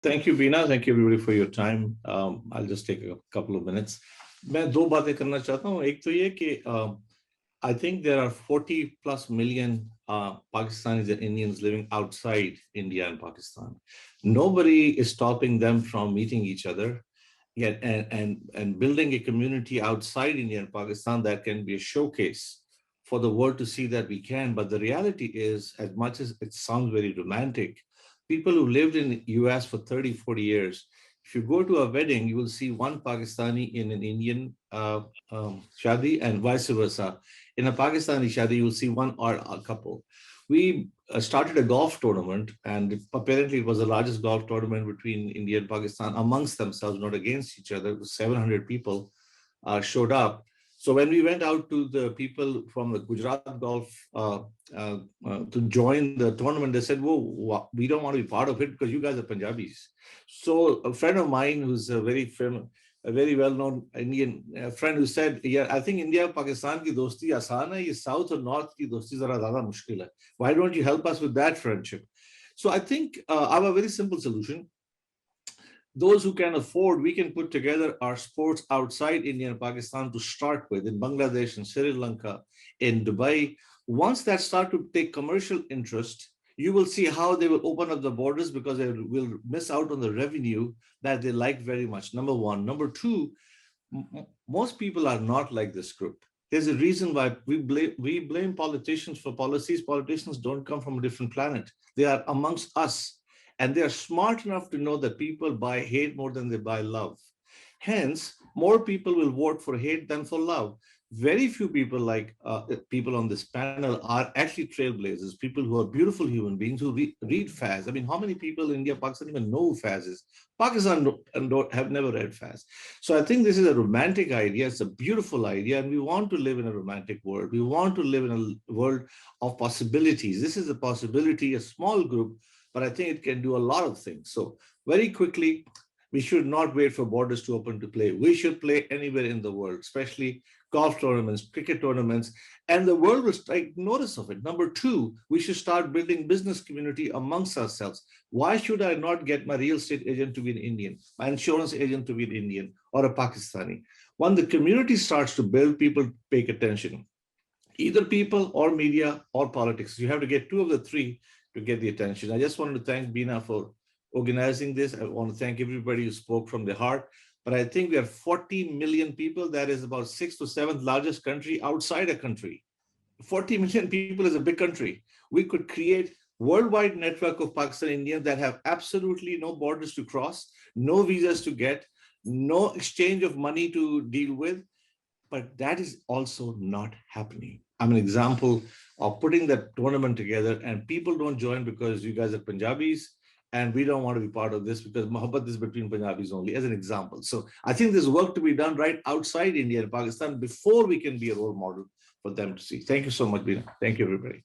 Thank you, Veena. Thank you, everybody, for your time. I'll just take a couple of minutes. मैं दो बातें करना चाहता हूँ. एक तो ये कि I think there are 40 plus million Pakistanis and Indians living outside India and Pakistan. Nobody is stopping them from meeting each other yet and building a community outside India and Pakistan that can be a showcase for the world to see that we can. But the reality is, as much as it sounds very romantic, people who lived in the US for 30, 40 years, if you go to a wedding, you will see one Pakistani in an Indian shadi and vice versa. In a Pakistani shadi, you'll see one or a couple. We started a golf tournament, and apparently it was the largest golf tournament between India and Pakistan amongst themselves, not against each other. 700 people showed up. So when we went out to the people from the Gujarat Golf to join the tournament, they said, "Whoa, we don't want to be part of it because you guys are Punjabis." So a friend of mine who's a very well-known Indian friend who said, "Yeah, I think India Pakistan ki dosti आसान है, ये South और North की दोस्ती जरा ज़्यादा मुश्किल है. Why don't you help us with that friendship?" So I think I have a very simple solution. Those who can afford, we can put together our sports outside India and Pakistan to start with, in Bangladesh and Sri Lanka, in Dubai. Once that start to take commercial interest, you will see how they will open up the borders because they will miss out on the revenue that they like very much. Number one. Number two, most people are not like this group. There's a reason why we blame politicians for policies. Politicians don't come from a different planet. They are amongst us. And they are smart enough to know that people buy hate more than they buy love. Hence, more people will vote for hate than for love. Very few people like people on this panel are actually trailblazers, people who are beautiful human beings who read Faz. I mean, how many people in India, Pakistan even know who Faz is? Pakistan don't have never read Faz. So I think this is a romantic idea. It's a beautiful idea. And we want to live in a romantic world. We want to live in a world of possibilities. This is a possibility, a small group, but I think it can do a lot of things. So very quickly, we should not wait for borders to open to play. We should play anywhere in the world, especially golf tournaments, cricket tournaments, and the world will take notice of it. Number two, we should start building business community amongst ourselves. Why should I not get my real estate agent to be an Indian, my insurance agent to be an Indian or a Pakistani? When the community starts to build, people pay attention. Either people or media or politics. You have to get two of the three to get the attention. I just wanted to thank Bina for organizing this. I want to thank everybody who spoke from the heart. But I think we are 40 million people. That is about sixth to seventh largest country outside a country. 40 million people is a big country. We could create worldwide network of Pakistan Indians that have absolutely no borders to cross, no visas to get, no exchange of money to deal with. But that is also not happening. I'm an example of putting that tournament together, and people don't join because you guys are Punjabis and we don't want to be part of this because Mohabbat is between Punjabis only, as an example. So I think there's work to be done right outside India and Pakistan before we can be a role model for them to see. Thank you so much, Bina. Thank you, everybody.